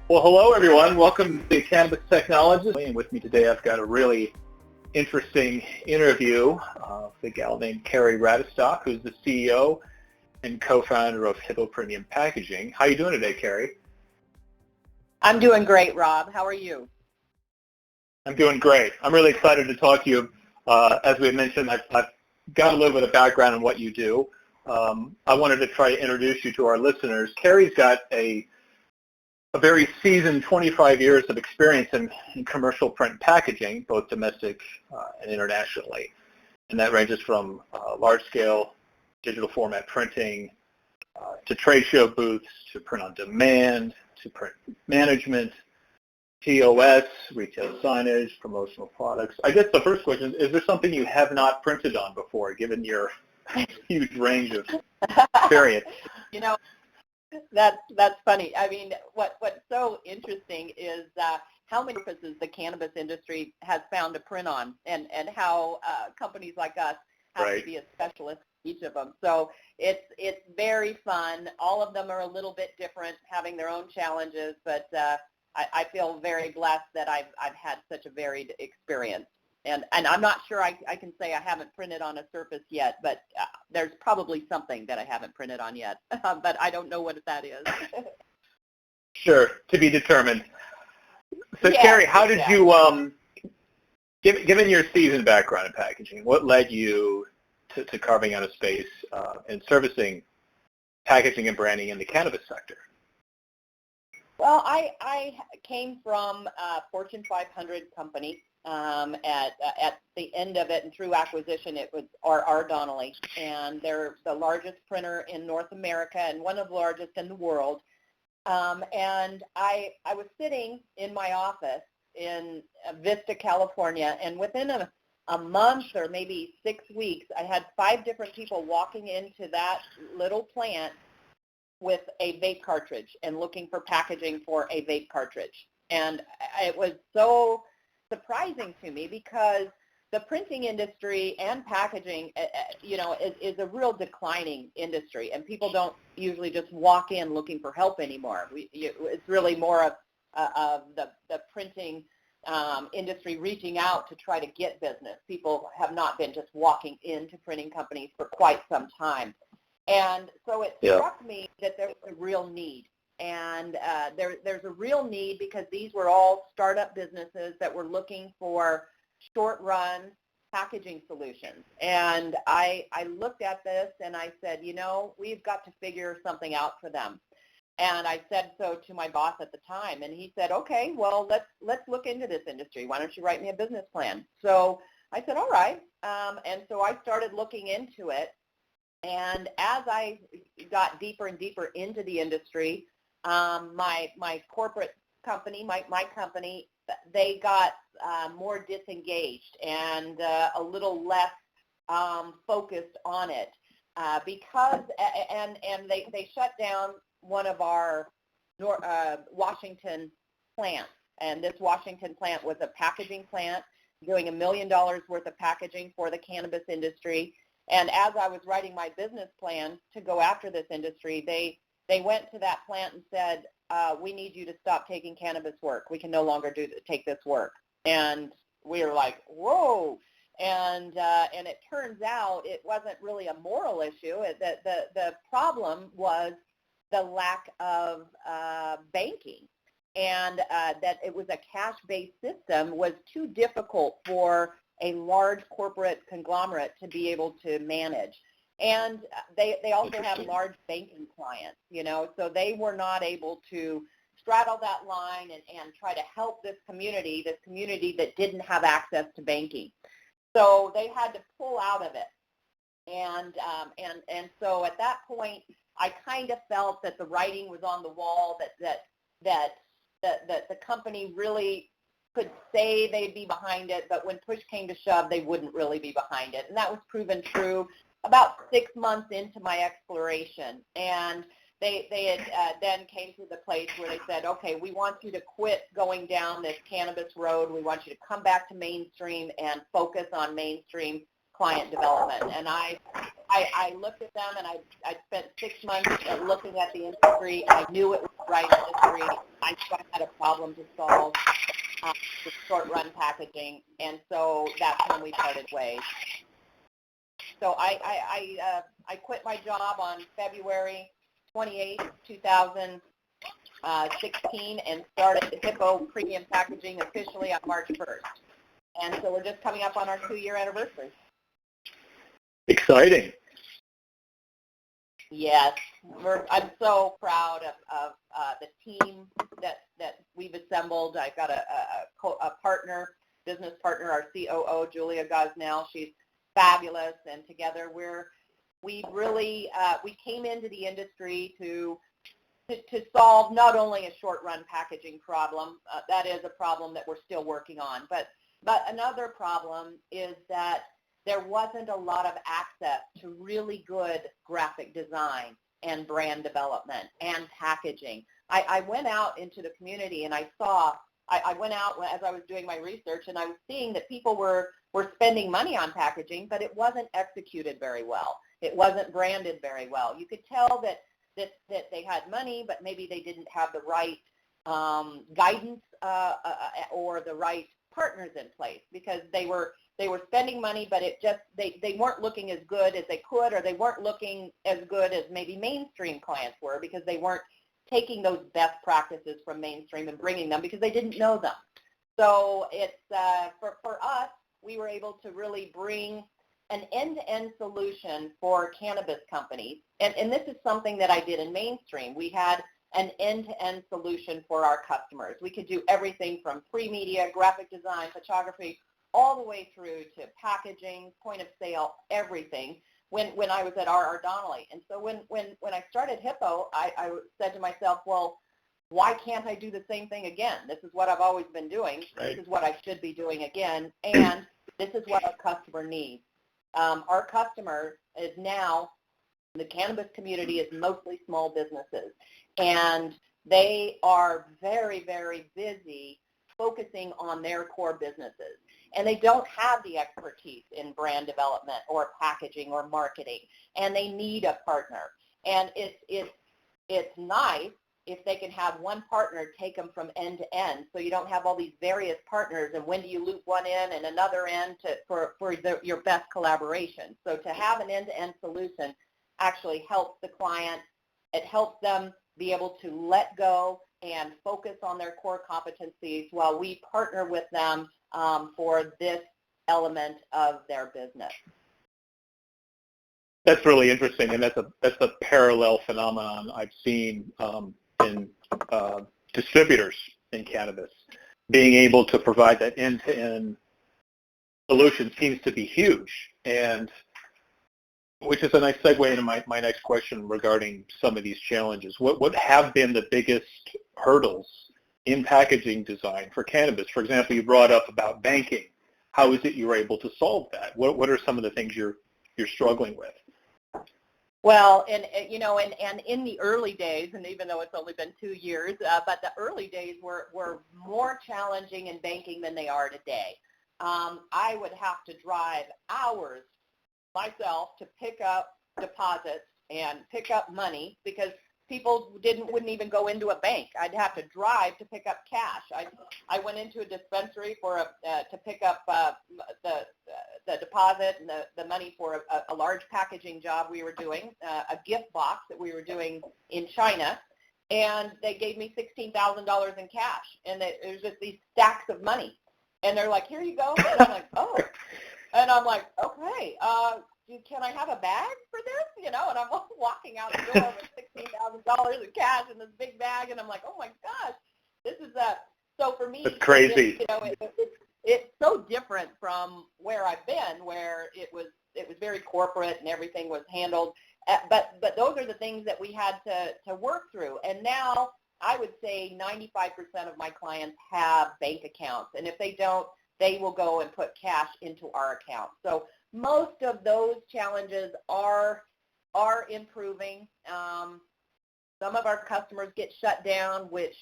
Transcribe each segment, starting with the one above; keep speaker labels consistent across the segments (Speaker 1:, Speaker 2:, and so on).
Speaker 1: Well, hello everyone. Welcome to Cannabis Technologies. And with me today, I've got a really interesting interview with a gal named Kary Radestock, who's the CEO and co-founder of Hippo Premium Packaging. How are you doing today, Kary?
Speaker 2: I'm doing great, Rob. How are you?
Speaker 1: I'm doing great. I'm really excited to talk to you. As we mentioned, I've got a little bit of background on what you do. I wanted to try to introduce you to our listeners. Kary's got a very seasoned 25 years of experience in commercial print packaging, both domestic and internationally. And that ranges from large-scale digital format printing to trade show booths, to print on demand, to print management, POS, retail signage, promotional products. I guess the first question is there something you have not printed on before, given your huge range of experience?
Speaker 2: You know, that's funny. I mean, what's so interesting is how many purposes the cannabis industry has found to print on, and how companies like us have to be a specialist in each of them. So it's very fun. All of them are a little bit different, having their own challenges, but I feel very blessed that I've had such a varied experience. And I'm not sure I can say I haven't printed on a surface yet, but there's probably something that I haven't printed on yet, but I don't know what that is.
Speaker 1: Sure, to be determined. So, yeah, Kary, how did you, given your seasoned background in packaging, what led you to carving out a space and servicing packaging and branding in the cannabis sector?
Speaker 2: Well, I came from a Fortune 500 company. At the end of it, and through acquisition, it was R.R. Donnelley, and they're the largest printer in North America and one of the largest in the world. And I was sitting in my office in Vista, California, and within a month or maybe 6 weeks, I had 5 different people walking into that little plant with a vape cartridge and looking for packaging for a vape cartridge. And it was so surprising to me because the printing industry and packaging, is a real declining industry, and people don't usually just walk in looking for help anymore. It's really more of the printing industry reaching out to try to get business. People have not been just walking into printing companies for quite some time. And so it struck me that there was a real need. And there's a real need because these were all startup businesses that were looking for short-run packaging solutions. And I looked at this and I said, we've got to figure something out for them. And I said so to my boss at the time, and he said, okay, well, let's look into this industry. Why don't you write me a business plan? So I said, all right. And so I started looking into it. And as I got deeper and deeper into the industry, my corporate company, my company, they got more disengaged and a little less focused on it because they shut down one of our Washington plants. And this Washington plant was a packaging plant doing $1 million worth of packaging for the cannabis industry. And as I was writing my business plan to go after this industry, they went to that plant and said, we need you to stop taking cannabis work. We can no longer take this work. And we were like, whoa. And it turns out it wasn't really a moral issue. The problem was the lack of banking, and that it was a cash-based system was too difficult for a large corporate conglomerate to be able to manage. And they also have large banking clients, so they were not able to straddle that line and try to help this community that didn't have access to banking. So they had to pull out of it. And so at that point, I kind of felt that the writing was on the wall, that the company really could say they'd be behind it, but when push came to shove, they wouldn't really be behind it. And that was proven true about 6 months into my exploration. And they had then came to the place where they said, okay, we want you to quit going down this cannabis road. We want you to come back to mainstream and focus on mainstream client development. And I looked at them, and I spent 6 months looking at the industry. I knew it was right industry. I knew I had a problem to solve with short-run packaging, and so that's when we parted ways. So I quit my job on February 28th, 2016, and started Hippo Premium Packaging officially on March 1st. And so we're just coming up on our 2-year anniversary.
Speaker 1: Exciting.
Speaker 2: Yes, I'm so proud of the team that we've assembled. I've got a partner, business partner, our COO, Julia Gosnell. She's fabulous, and together we came into the industry to solve not only a short-run packaging problem. That is a problem that we're still working on, but another problem is that there wasn't a lot of access to really good graphic design and brand development and packaging. I went out into the community and I went out as I was doing my research, and I was seeing that people were spending money on packaging, but it wasn't executed very well. It wasn't branded very well. You could tell that they had money, but maybe they didn't have the right guidance or the right partners in place, because they were spending money, but they weren't looking as good as they could, or they weren't looking as good as maybe mainstream clients were, because they weren't taking those best practices from mainstream and bringing them because they didn't know them. So it's for us, we were able to really bring an end-to-end solution for cannabis companies, and this is something that I did in mainstream. We had an end-to-end solution for our customers. We could do everything from pre-media, graphic design, photography, all the way through to packaging, point of sale, everything when I was at R.R. Donnelley. And so when I started Hippo, I said to myself, well, why can't I do the same thing again? This is what I've always been doing. Right. This is what I should be doing again, and this is what our customer needs. Our customer is now, the cannabis community is mostly small businesses, and they are very, very busy focusing on their core businesses. And they don't have the expertise in brand development or packaging or marketing, and they need a partner. And it's nice if they can have one partner take them from end to end, so you don't have all these various partners, and when do you loop one in and another in for your best collaboration. So to have an end-to-end solution actually helps the client. It helps them be able to let go and focus on their core competencies while we partner with them for this element of their business.
Speaker 1: That's really interesting, and that's a parallel phenomenon I've seen in distributors in cannabis. Being able to provide that end-to-end solution seems to be huge, and which is a nice segue into my next question regarding some of these challenges. What have been the biggest hurdles in packaging design for cannabis? For example, you brought up about banking. How is it you were able to solve that? What are some of the things you're struggling with?
Speaker 2: Well, and in the early days, and even though it's only been 2 years, but the early days were more challenging in banking than they are today. I would have to drive hours myself to pick up deposits and pick up money, because people wouldn't even go into a bank. I'd have to drive to pick up cash. I went into a dispensary to pick up the deposit and the money for a large packaging job we were doing, a gift box that we were doing in China, and they gave me $16,000 in cash, and it was just these stacks of money, and they're like, "Here you go," and I'm like, "Oh," and I'm like, "Okay, can I have a bag for this?" And I'm walking out the door with $16,000 in cash in this big bag, and I'm like, "Oh my gosh, this is so for me."
Speaker 1: It's crazy.
Speaker 2: It's so different from where I've been, where it was very corporate and everything was handled. But those are the things that we had to work through. And now I would say 95% of my clients have bank accounts, and if they don't, they will go and put cash into our account. So most of those challenges are improving. Some of our customers get shut down, which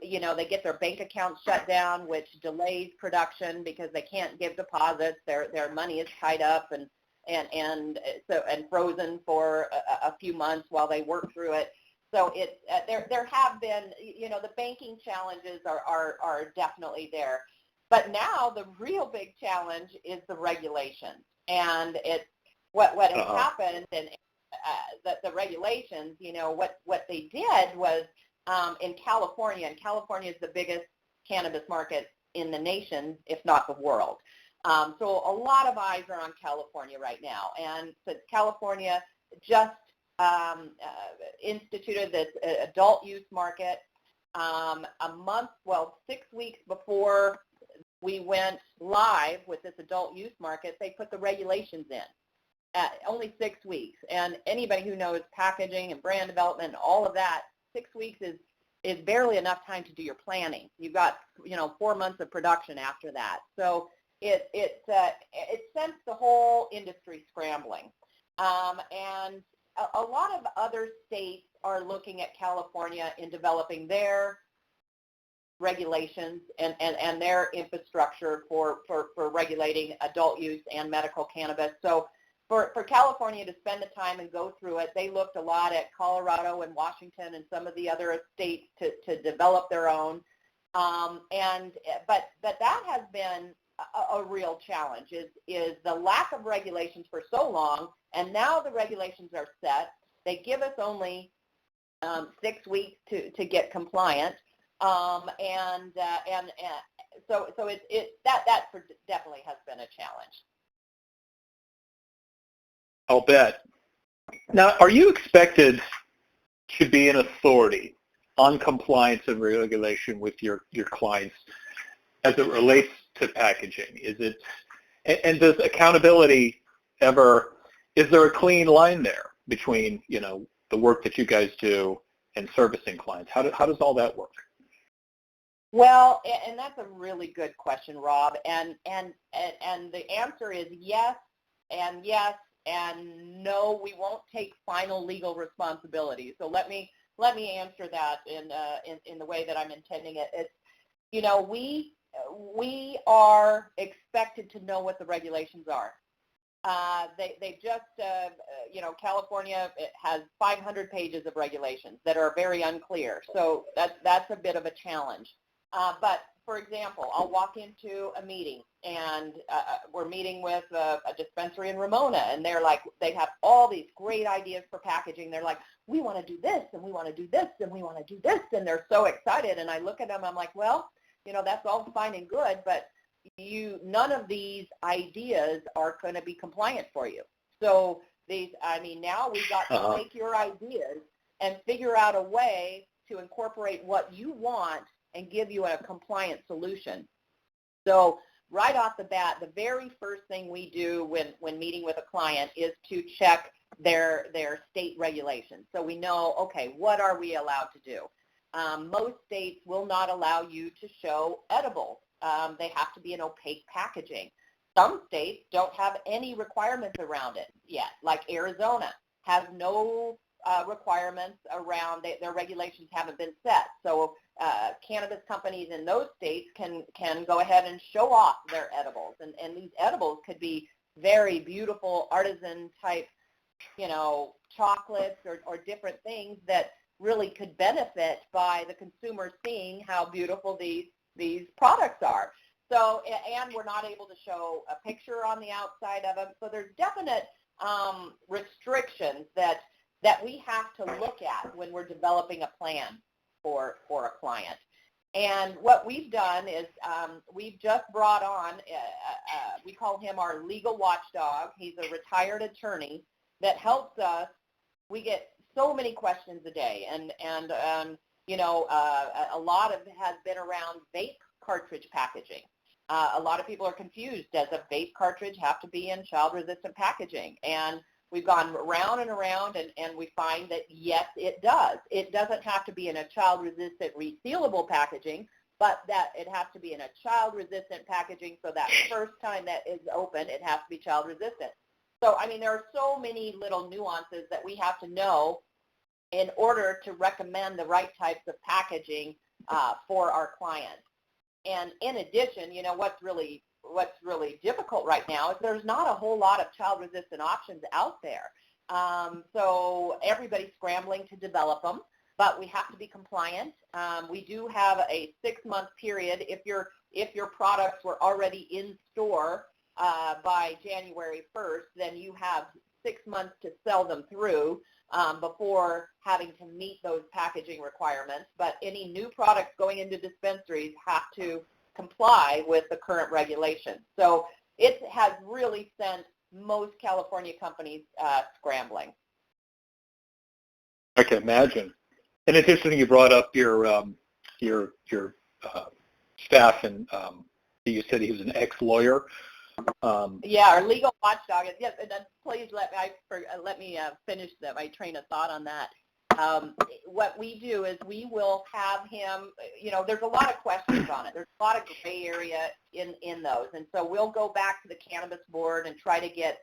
Speaker 2: they get their bank accounts shut down, which delays production because they can't give deposits. Their money is tied up and frozen for a few months while they work through it. So there have been, the banking challenges are definitely there. But now the real big challenge is the regulations. And it's what has happened, and the regulations, what they did was in California, and California is the biggest cannabis market in the nation, if not the world. So a lot of eyes are on California right now. And so California just instituted this adult use market a month, 6 weeks before we went live with this adult use market. They put the regulations in. Only 6 weeks, and anybody who knows packaging and brand development and all of that, 6 weeks is barely enough time to do your planning. You've got 4 months of production after that, so it sends the whole industry scrambling, and a lot of other states are looking at California in developing their regulations and their infrastructure for regulating adult use and medical cannabis. So for California to spend the time and go through it, they looked a lot at Colorado and Washington and some of the other states to develop their own. But that has been a real challenge, is the lack of regulations for so long, and now the regulations are set. They give us only 6 weeks to get compliant, so that definitely has been a challenge.
Speaker 1: I'll bet. Now, are you expected to be an authority on compliance and regulation with your clients as it relates to packaging? And does accountability is there a clean line there between, the work that you guys do and servicing clients? How does all that work?
Speaker 2: Well, and that's a really good question, Rob. And the answer is yes, and yes, and no, we won't take final legal responsibility. So let me answer that in the way that I'm intending it. It's, we are expected to know what the regulations are. They just, California has 500 pages of regulations that are very unclear. So that's a bit of a challenge. But for example, I'll walk into a meeting, and we're meeting with a dispensary in Ramona, and they have all these great ideas for packaging. They're like, we want to do this, and we want to do this, and we want to do this, and they're so excited. And I look at them, I'm like, well, that's all fine and good, but none of these ideas are going to be compliant for you. So now we've got to take your ideas and figure out a way to incorporate what you want and give you a compliant solution. So right off the bat, the very first thing we do when meeting with a client is to check their state regulations. So we know, okay, what are we allowed to do? Most states will not allow you to show edibles. They have to be in opaque packaging. Some states don't have any requirements around it yet, like Arizona has no requirements around, their regulations haven't been set. So cannabis companies in those states can go ahead and show off their edibles. And these edibles could be very beautiful artisan type, chocolates or different things that really could benefit by the consumer seeing how beautiful these products are. So, and we're not able to show a picture on the outside of them. So there's definite restrictions that we have to look at when we're developing a plan for a client. And what we've done is we've just brought on, we call him our legal watchdog. He's a retired attorney that helps us. We get so many questions a day, and a lot of it has been around vape cartridge packaging. A lot of people are confused. Does a vape cartridge have to be in child-resistant packaging? And we've gone around and around, and we find that, yes, it does. It doesn't have to be in a child-resistant resealable packaging, but that it has to be in a child-resistant packaging, so that first time that is open, it has to be child-resistant. So, there are so many little nuances that we have to know in order to recommend the right types of packaging for our clients. And in addition, what's really difficult right now is there's not a whole lot of child-resistant options out there. So everybody's scrambling to develop them. but we have to be compliant. We do have a 6-month period. If your products were already in store by January 1st, then you have 6 months to sell them through before having to meet those packaging requirements. But any new products going into dispensaries have to comply with the current regulations. So it has really sent most California companies scrambling.
Speaker 1: I can imagine. And it's interesting you brought up your staff, and you said he was an ex-lawyer.
Speaker 2: Yeah, our legal watchdog is, yes, and then please let me finish my train of thought on that. What we do is we will have him, there's a lot of questions on it. There's a lot of gray area in those. And so we'll go back to the Cannabis Board and try to get,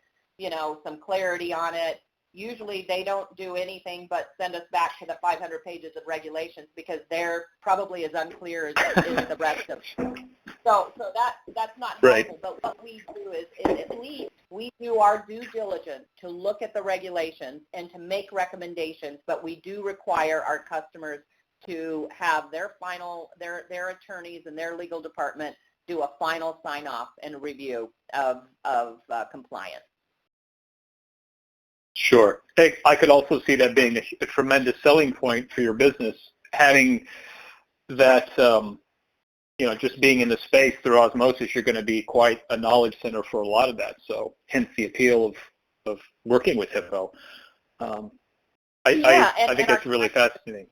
Speaker 2: some clarity on it. Usually they don't do anything but send us back to the 500 pages of regulations because they're probably as unclear as the rest of them. So that's not helpful.
Speaker 1: Right.
Speaker 2: But what we do is at least we do our due diligence to look at the regulations and to make recommendations, but we do require our customers to have their attorneys and their legal department do a final sign-off and review of compliance.
Speaker 1: Sure. I could also see that being a tremendous selling point for your business, having that, just being in the space through osmosis, you're going to be quite a knowledge center for a lot of that. So hence the appeal of working with Hippo. I think that's really fascinating.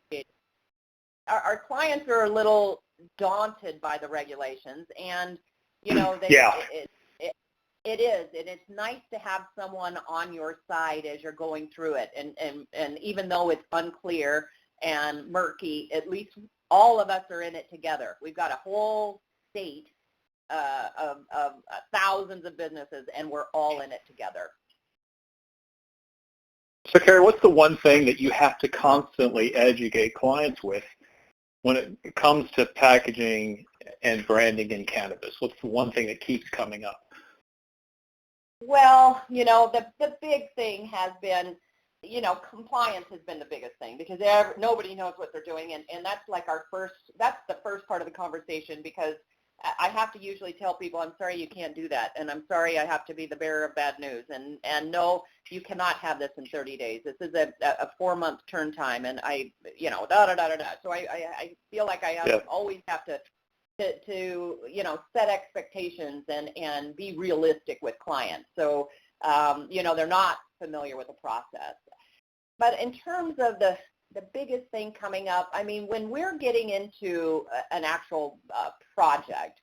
Speaker 2: Our clients are a little daunted by the regulations, and, It is, and it's nice to have someone on your side as you're going through it, and even though it's unclear and murky, at least all of us are in it together. We've got a whole state of thousands of businesses, and we're all in it together.
Speaker 1: So, Kary, what's the one thing that you have to constantly educate clients with when it comes to packaging and branding in cannabis? What's the one thing that keeps coming up?
Speaker 2: Well, the big thing has been, compliance has been the biggest thing because nobody knows what they're doing, and that's like that's the first part of the conversation, because I have to usually tell people, I'm sorry you can't do that, and I'm sorry I have to be the bearer of bad news, and no, you cannot have this in 30 days. This is a 4-month turn time, and So I feel like I always have to set expectations and be realistic with clients. So, they're not familiar with the process. But in terms of the biggest thing coming up, I mean, when we're getting into an actual project,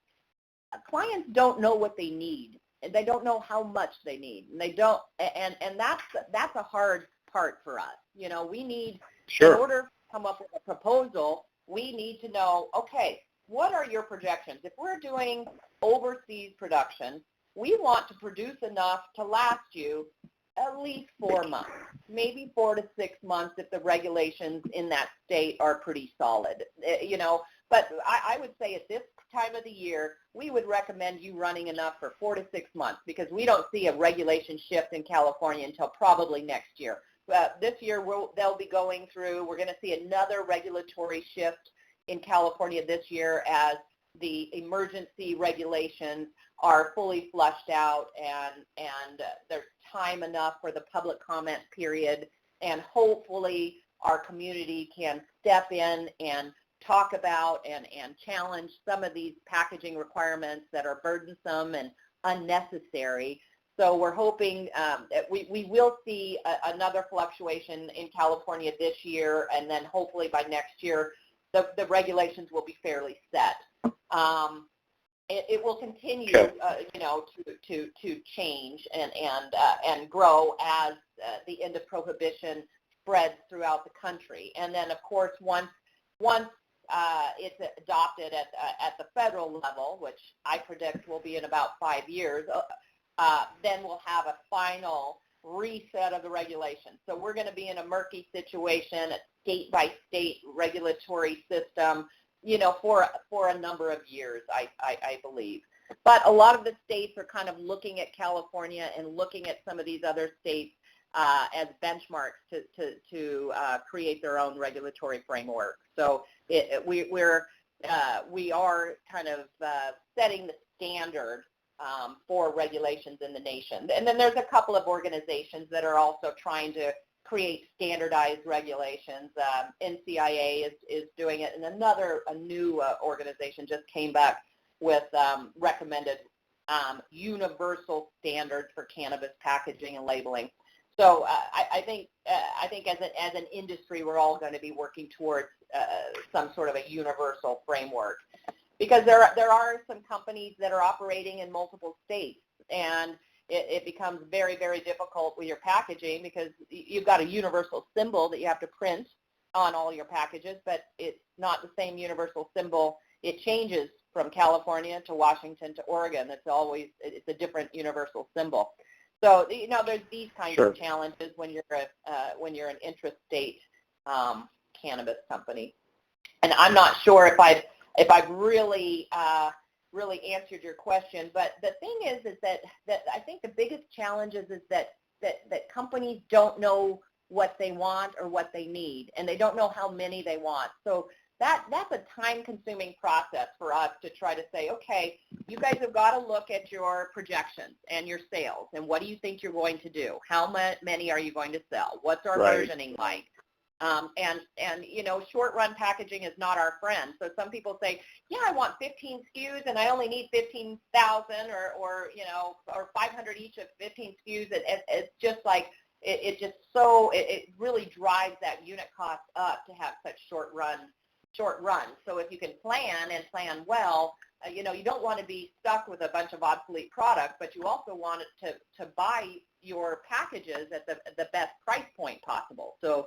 Speaker 2: clients don't know what they need. They don't know how much they need. And they don't, and that's a hard part for us. We need,
Speaker 1: Sure.
Speaker 2: In order to come up with a proposal, we need to know, okay, what are your projections? If we're doing overseas production, we want to produce enough to last you at least 4 months, maybe 4 to 6 months if the regulations in that state are pretty solid, But I would say at this time of the year, we would recommend you running enough for 4 to 6 months because we don't see a regulation shift in California until probably next year. This year, they'll be going through, we're going to see another regulatory shift in California this year as the emergency regulations are fully flushed out and there's time enough for the public comment period, and hopefully our community can step in and talk about and challenge some of these packaging requirements that are burdensome and unnecessary. So we're hoping that we will see another fluctuation in California this year, and then hopefully by next year the regulations will be fairly set. It will continue, to change and grow as the end of prohibition spreads throughout the country. And then, of course, once it's adopted at the federal level, which I predict will be in about 5 years, then we'll have a final reset of the regulations. So we're going to be in a murky situation, a state-by-state regulatory system, for a number of years, I believe. But a lot of the states are kind of looking at California and looking at some of these other states as benchmarks to create their own regulatory framework. So we are kind of setting the standard for regulations in the nation. And then there's a couple of organizations that are also trying to create standardized regulations. NCIA is doing it, and a new organization just came back with recommended universal standards for cannabis packaging and labeling. So I think as an industry, we're all going to be working towards some sort of a universal framework, because there are some companies that are operating in multiple states, and it becomes very, very difficult with your packaging, because you've got a universal symbol that you have to print on all your packages, but it's not the same universal symbol. It changes from California to Washington to Oregon. It's a different universal symbol. So there's these kinds of challenges when you're an intrastate cannabis company. And I'm not sure if I've really answered your question, but the thing is that I think the biggest challenge is that companies don't know what they want or what they need, and they don't know how many they want. So that's a time-consuming process for us to try to say, okay, you guys have got to look at your projections and your sales, and what do you think you're going to do? How many are you going to sell? What's our versioning like? Short-run packaging is not our friend. So some people say, yeah, I want 15 SKUs and I only need 15,000 or 500 each of 15 SKUs. It's just like, it really drives that unit cost up to have such short run. So if you can plan and plan well, you don't want to be stuck with a bunch of obsolete products, but you also want it to buy your packages at the best price point possible. So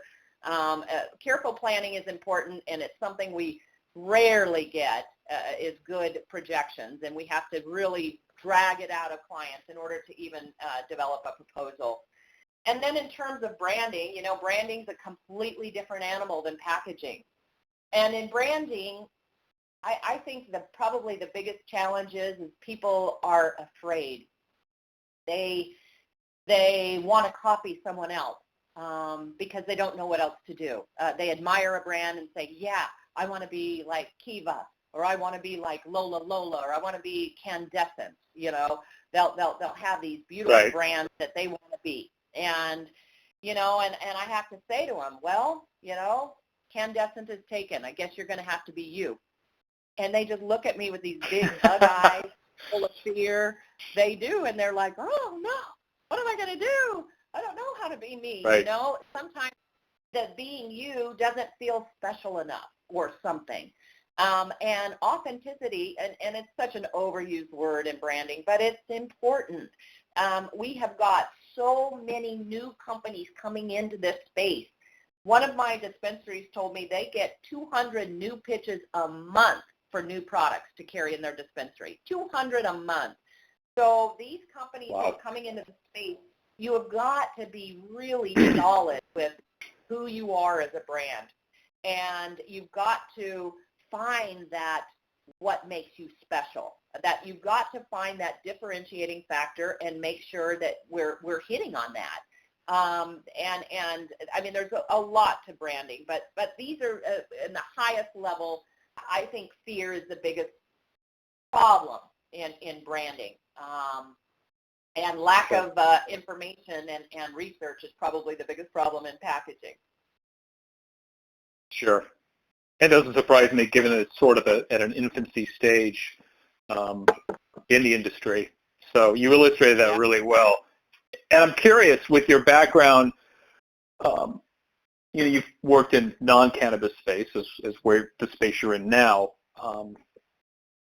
Speaker 2: careful planning is important, and it's something we rarely get is good projections, and we have to really drag it out of clients in order to even develop a proposal. And then in terms of branding, branding's a completely different animal than packaging. And in branding, I think probably the biggest challenge is people are afraid. They want to copy someone else because they don't know what else to do. They admire a brand and say, yeah, I want to be like Kiva, or I want to be like Lola, or I want to be Candescent. They'll have these beautiful brands that they want to be. And and I have to say to them, well, Candescent is taken. I guess you're going to have to be you. And they just look at me with these big bug eyes, full of fear. They do, and they're like, oh, no, what am I going to do? I don't know how to be me. Sometimes that being you doesn't feel special enough or something. And authenticity, and it's such an overused word in branding, but it's important. We have got so many new companies coming into this space. One of my dispensaries told me they get 200 new pitches a month for new products to carry in their dispensary. 200 a month. So these companies are coming into the space. You have got to be really solid with who you are as a brand. And you've got to find that what makes you special, that you've got to find that differentiating factor and make sure that we're hitting on that. And I mean, there's a lot to branding, but these are in the highest level. I think fear is the biggest problem in branding. And lack of information and research is probably the biggest problem in packaging.
Speaker 1: Sure. It doesn't surprise me, given that it's sort of at an infancy stage in the industry. So you illustrated that really well. And I'm curious, with your background, you've worked in non-cannabis space, as where the space you're in now.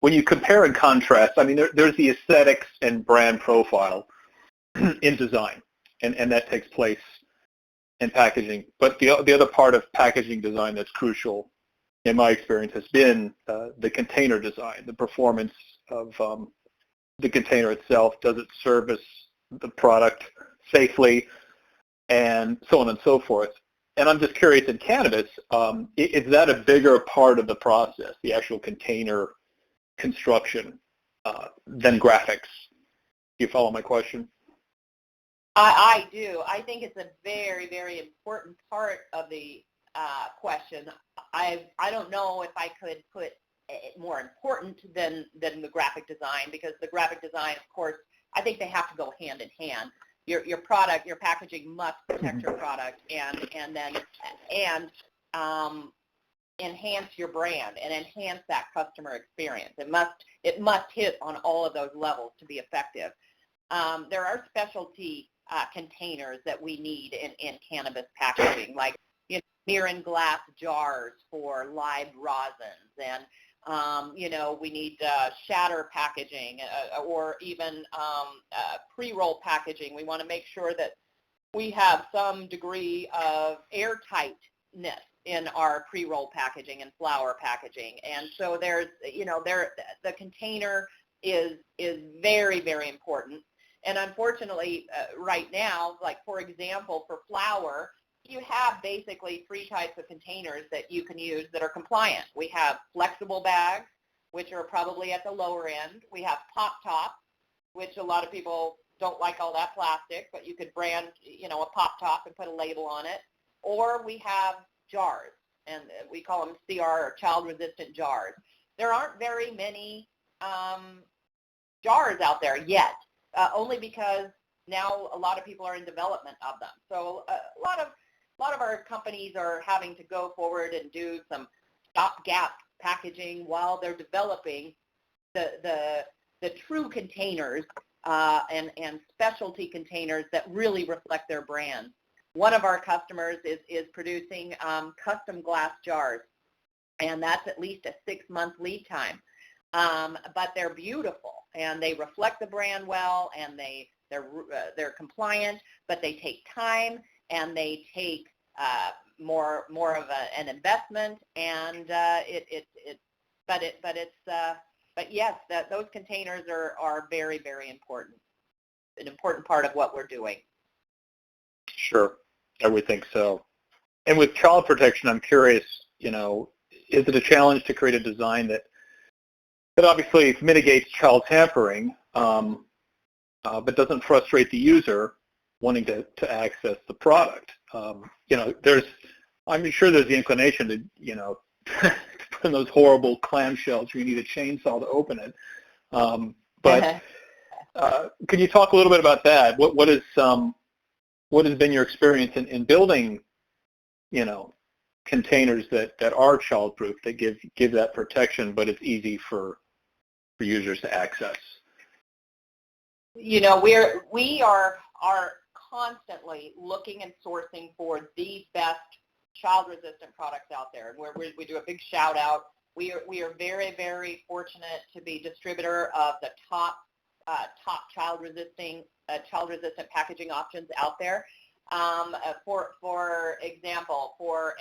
Speaker 1: When you compare and contrast, I mean, there's the aesthetics and brand profile in design, and that takes place in packaging. But the other part of packaging design that's crucial, in my experience, has been the container design, the performance of the container itself. Does it service the product safely, and so on and so forth. And I'm just curious, in cannabis, is that a bigger part of the process, the actual container construction, than graphics? Do you follow my question?
Speaker 2: I do. I think it's a very, very important part of the question. I don't know if I could put it more important than the graphic design, because the graphic design, of course, I think they have to go hand in hand. Your product, your packaging must protect your product and enhance your brand and enhance that customer experience. It must hit on all of those levels to be effective. There are specialty containers that we need in cannabis packaging, like mirror and glass jars for live rosins, and we need shatter packaging or even pre-roll packaging. We want to make sure that we have some degree of airtightness in our pre-roll packaging and flower packaging. And so there's, the container is very, very important. And unfortunately, right now, like for example, for flower, you have basically 3 types of containers that you can use that are compliant. We have flexible bags, which are probably at the lower end. We have pop top, which a lot of people don't like all that plastic, but you could brand, a pop top and put a label on it. Or we have jars, and we call them CR, or child-resistant jars. There aren't very many jars out there yet, only because now a lot of people are in development of them. So a lot of our companies are having to go forward and do some stopgap packaging while they're developing the true containers and specialty containers that really reflect their brand. One of our customers is producing custom glass jars, and that's at least a 6-month lead time. But they're beautiful, and they reflect the brand well, and they're compliant, but they take time, and they take more of an investment, and but yes, those containers are very, very important, an important part of what we're doing.
Speaker 1: Sure, I would think so. And with child protection, I'm curious, is it a challenge to create a design that obviously mitigates child tampering, but doesn't frustrate the user wanting to access the product? I'm sure there's the inclination to, put in those horrible clamshells where you need a chainsaw to open it. But can you talk a little bit about that? What has been your experience in building, containers that are child-proof, that give that protection, but it's easy for users to access?
Speaker 2: We are constantly looking and sourcing for the best child-resistant products out there, and we do a big shout-out. We are very, very fortunate to be distributor of the top child-resistant packaging options out there. For example, for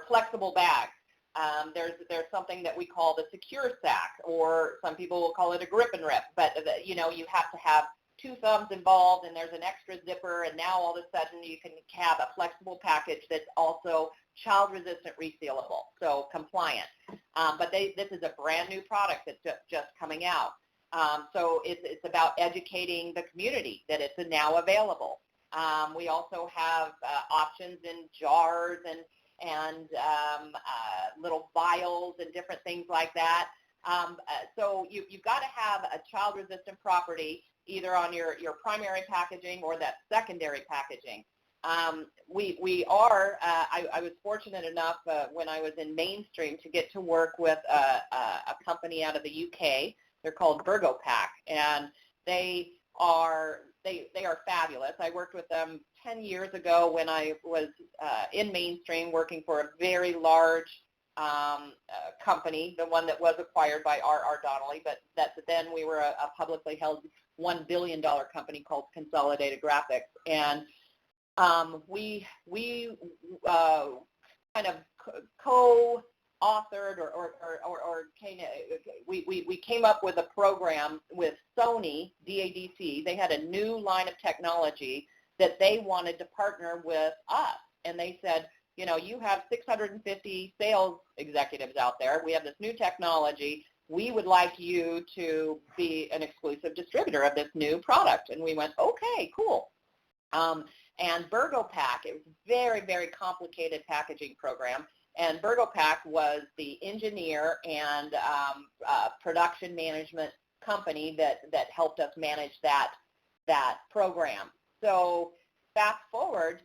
Speaker 2: flexible bags, there's something that we call the secure sack, or some people will call it a grip and rip. But you have to have 2 thumbs involved, and there's an extra zipper, and now all of a sudden you can have a flexible package that's also child-resistant resealable, so compliant. But this is a brand new product that's just coming out. So it's about educating the community that it's now available. We also have options in jars and little vials and different things like that. So you've got to have a child-resistant property either on your primary packaging or that secondary packaging. I was fortunate enough when I was in mainstream to get to work with a company out of the UK. They're called Virgo Pack, and they are fabulous. I worked with them 10 years ago when I was in mainstream working for a very large company, the one that was acquired by R.R. Donnelley, but then we were a publicly held $1 billion company called Consolidated Graphics. And we kind of co-authored we came up with a program with Sony, DADC. They had a new line of technology that they wanted to partner with us. And they said, you have 650 sales executives out there. We have this new technology. we would like you to be an exclusive distributor of this new product. And we went, okay, cool. And BurgoPack, it was a very, very complicated packaging program. And BurgoPack was the engineer and production management company that helped us manage that program. So fast forward,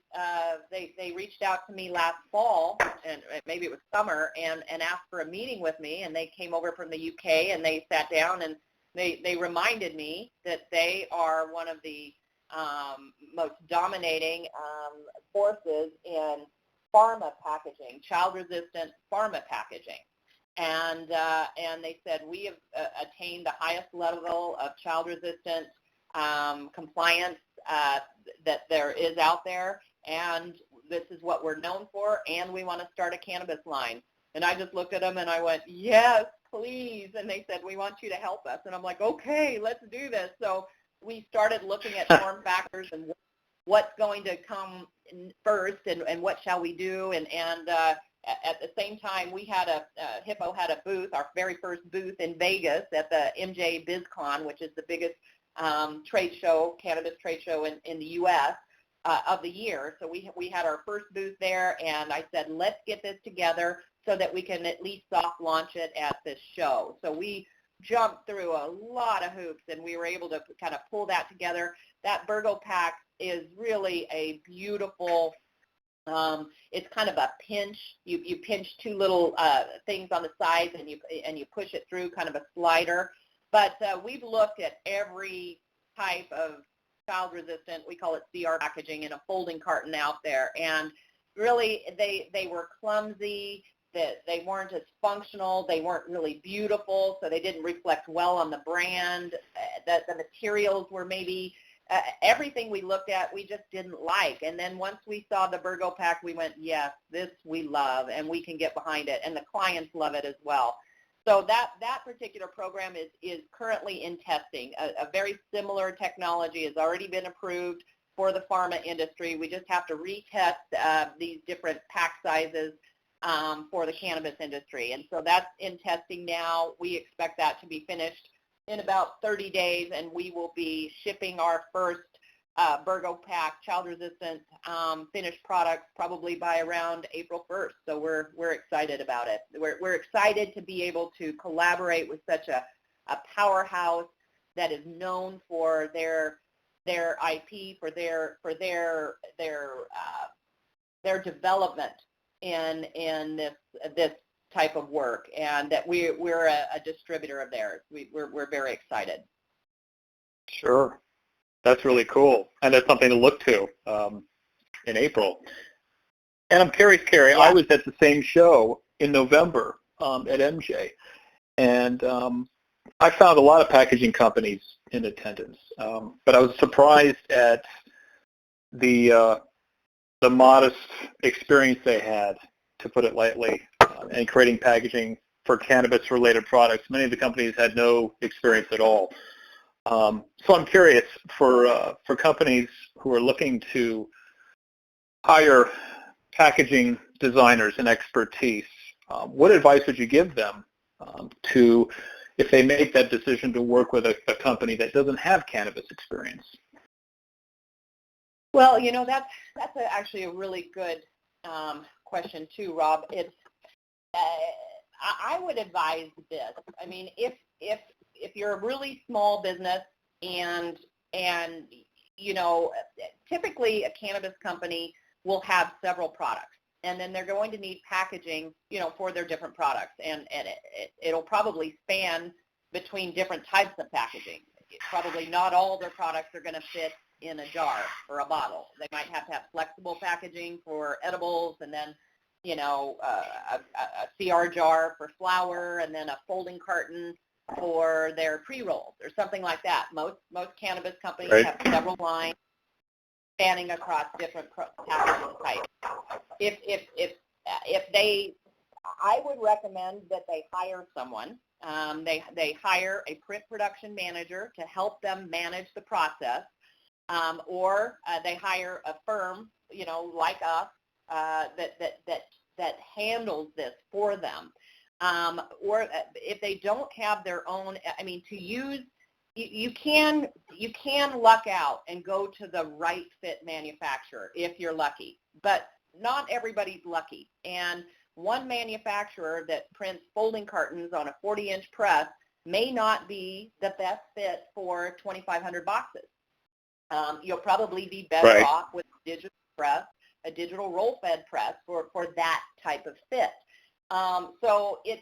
Speaker 2: they reached out to me last fall, and maybe it was summer, and asked for a meeting with me. And they came over from the UK, and they sat down, and they reminded me that they are one of the most dominating forces in pharma packaging, child-resistant pharma packaging. And they said, we have attained the highest level of child-resistant compliance that there is out there, and this is what we're known for, and we want to start a cannabis line. And I just looked at them and I went, yes, please. And they said, we want you to help us. And I'm like, okay, let's do this. So we started looking at form factors and what's going to come first, and what shall we do. And at the same time, we had Hippo had a booth, our very first booth in Vegas at the MJ BizCon, which is the biggest trade show, cannabis trade show in the U.S. Of the year. So we had our first booth there, and I said, let's get this together so that we can at least soft launch it at this show. So we jumped through a lot of hoops, and we were able to kind of pull that together. That BurgoPack is really a beautiful, it's kind of a pinch. You pinch two little things on the sides, and you push it through, kind of a slider. But we've looked at every type of child-resistant, we call it CR packaging, in a folding carton out there. And really, they were clumsy. They weren't as functional. They weren't really beautiful, so they didn't reflect well on the brand. The materials were maybe everything we looked at, we just didn't like. And then once we saw the BurgoPack, we went, yes, this we love, and we can get behind it, and the clients love it as well. So that particular program is currently in testing. A very similar technology has already been approved for the pharma industry. We just have to retest these different pack sizes for the cannabis industry. And so that's in testing now. We expect that to be finished in about 30 days, and we will be shipping our first BurgoPack child-resistant finished products probably by around April 1st. So we're excited about it. We're excited to be able to collaborate with such a powerhouse that is known for their IP, for their development in this type of work, and that we're a distributor of theirs. We're very excited.
Speaker 1: Sure. That's really cool, and that's something to look to in April. And I'm curious, Kary,
Speaker 2: Yeah.
Speaker 1: I was at the same show in November at MJ, and I found a lot of packaging companies in attendance, but I was surprised at the modest experience they had, to put it lightly, in creating packaging for cannabis-related products. Many of the companies had no experience at all. So I'm curious, for companies who are looking to hire packaging designers and expertise, what advice would you give them if they make that decision to work with a company that doesn't have cannabis experience?
Speaker 2: Well, that's actually a really good question too, Rob. It's I would advise this. I mean, if you're a really small business and typically a cannabis company will have several products, and then they're going to need packaging, for their different products, and it'll probably span between different types of packaging. Probably not all their products are going to fit in a jar or a bottle. They might have to have flexible packaging for edibles, and then a CR jar for flour, and then a folding carton for their pre-rolls or something like that. Most cannabis companies
Speaker 1: Right.
Speaker 2: have several lines spanning across different packaging types. I would recommend that they hire someone. They hire a print production manager to help them manage the process, or they hire a firm, like us, that handles this for them. or if they don't have their own, I mean, to use, you can luck out and go to the right fit manufacturer if you're lucky, but not everybody's lucky. And one manufacturer that prints folding cartons on a 40-inch press may not be the best fit for 2,500 boxes. You'll probably be better off with a digital press, a digital roll-fed press for that type of fit. So it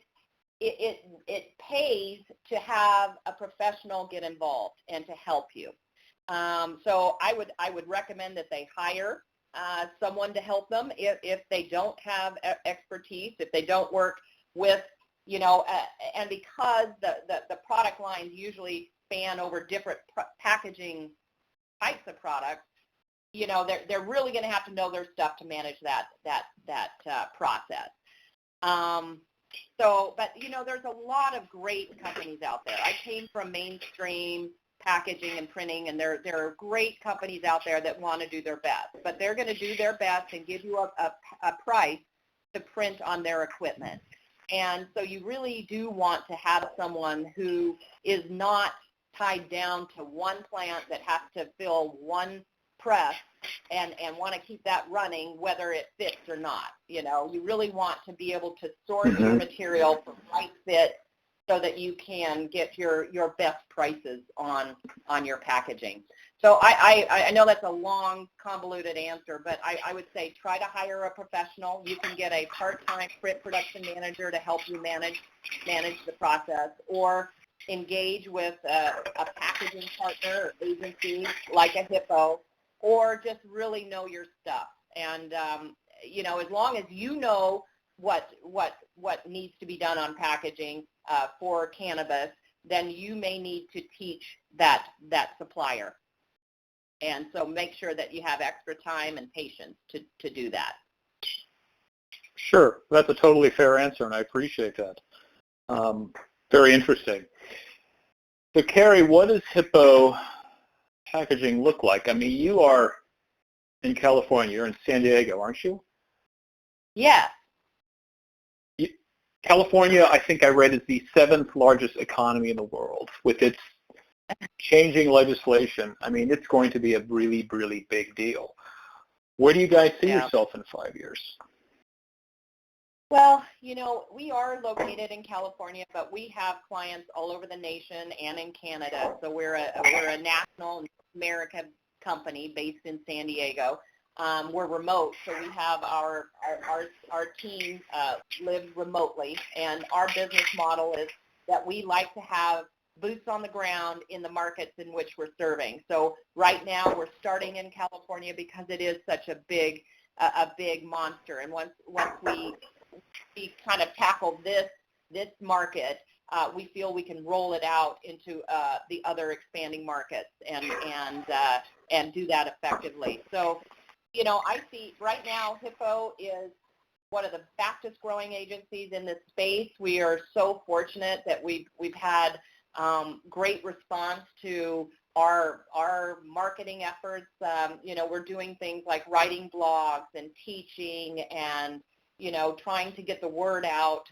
Speaker 2: pays to have a professional get involved and to help you. So I would recommend that they hire someone to help them if they don't have expertise, if they don't work with, and because the product lines usually span over different packaging types of products, they're really going to have to know their stuff to manage that process. But there's a lot of great companies out there. I came from mainstream packaging and printing, and there are great companies out there that want to do their best, but they're going to do their best and give you a price to print on their equipment. And so you really do want to have someone who is not tied down to one plant that has to fill one press and want to keep that running whether it fits or not. You really want to be able to source your material for right fit so that you can get your best prices on your packaging. So I know that's a long, convoluted answer, but I would say try to hire a professional. You can get a part-time print production manager to help you manage the process, or engage with a packaging partner or agency like a Hippo, or just really know your stuff. And as long as you know what needs to be done on packaging for cannabis, then you may need to teach that supplier. And so make sure that you have extra time and patience to do that.
Speaker 1: Sure. That's a totally fair answer, and I appreciate that. Very interesting. So, Kary, what does Hippo packaging look like? I mean, you are in California. You're in San Diego, aren't you?
Speaker 2: Yeah.
Speaker 1: California, I think I read, is the 7th largest economy in the world. With its changing legislation, I mean, it's going to be a really, really big deal. Where do you guys see yourself in 5 years?
Speaker 2: Well, we are located in California, but we have clients all over the nation and in Canada. So we're a national North American company based in San Diego. We're remote, so we have our team live remotely, and our business model is that we like to have boots on the ground in the markets in which we're serving. So right now we're starting in California because it is such a big monster, and once we kind of tackle this market, we feel we can roll it out into the other expanding markets and do that effectively. So, I see right now Hippo is one of the fastest growing agencies in this space. We are so fortunate that we've had great response to our marketing efforts. We're doing things like writing blogs and teaching and trying to get the word out,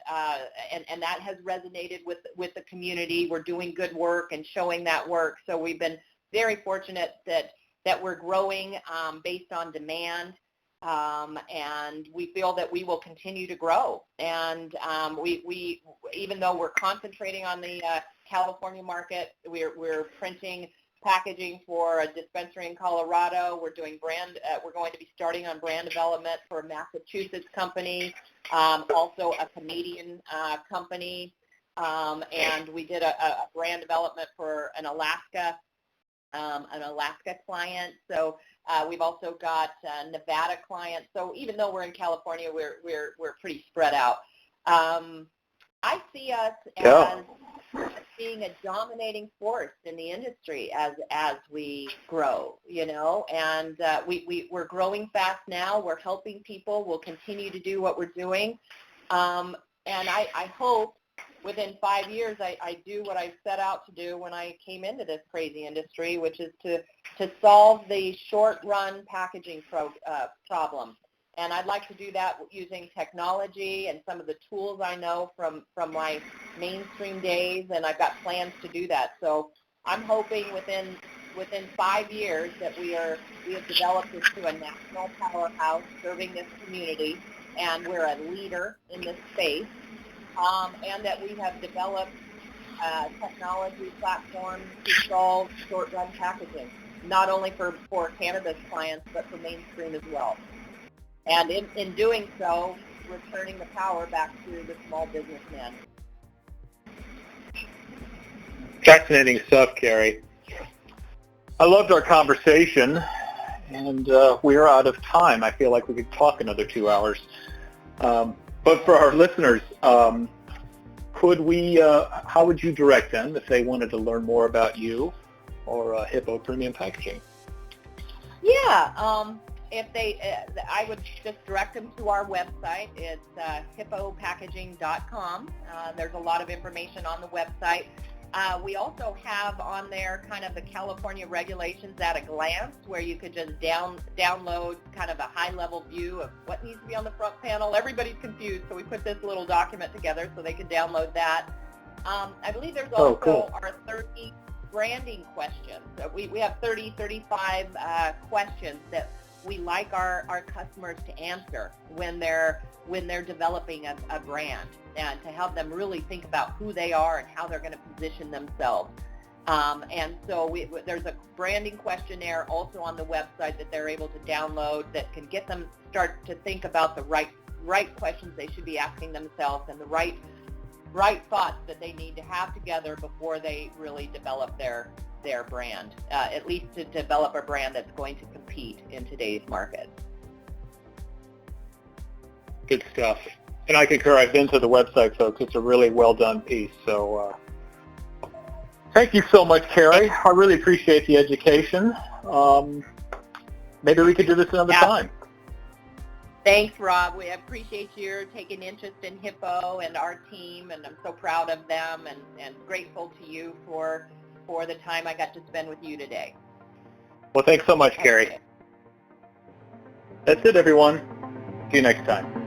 Speaker 2: and that has resonated with the community. We're doing good work and showing that work. So we've been very fortunate that we're growing based on demand, and we feel that we will continue to grow. And we even though we're concentrating on the California market, we're printing packaging for a dispensary in Colorado. We're doing we're going to be starting on brand development for a Massachusetts company, also a Canadian company, and we did a brand development for an Alaska client. So we've also got Nevada clients. So even though we're in California, we're pretty spread out. I see us as being a dominating force in the industry as we grow, and we're growing fast now. We're helping people. We'll continue to do what we're doing, and I hope within 5 years I do what I set out to do when I came into this crazy industry, which is to solve the short-run packaging problem. And I'd like to do that using technology and some of the tools I know from my mainstream days, and I've got plans to do that. So I'm hoping within 5 years that we have developed this to a national powerhouse serving this community, and we're a leader in this space, and that we have developed technology platforms to solve short-run packaging, not only for cannabis clients, but for mainstream as well. And in doing so, returning the power back to the small businessman.
Speaker 1: Fascinating stuff, Kary. I loved our conversation, and we are out of time. I feel like we could talk another 2 hours. But for our listeners, could we? How would you direct them if they wanted to learn more about you or Hippo Premium Packaging?
Speaker 2: Yeah, I would just direct them to our website. It's hippopackaging.com. There's a lot of information on the website. We also have on there kind of the California regulations at a glance, where you could just download kind of a high-level view of what needs to be on the front panel. Everybody's confused, so we put this little document together so they can download that. I believe there's also our 30 branding questions. We have 35 questions that we like our customers to answer when they're developing a brand, and to help them really think about who they are and how they're going to position themselves. And so there's a branding questionnaire also on the website that they're able to download that can get them start to think about the right questions they should be asking themselves, and the right thoughts that they need to have together before they really develop their brand, at least to develop a brand that's going to compete in today's market.
Speaker 1: Good stuff. And I concur. I've been to the website, folks. It's a really well-done piece. So thank you so much, Kary. I really appreciate the education. Maybe we could do this another time.
Speaker 2: Thanks, Rob. We appreciate your taking interest in Hippo and our team, and I'm so proud of them and grateful to you for the time I got to spend with you today.
Speaker 1: Well, thanks so much, Kary. That's it, everyone. See you next time.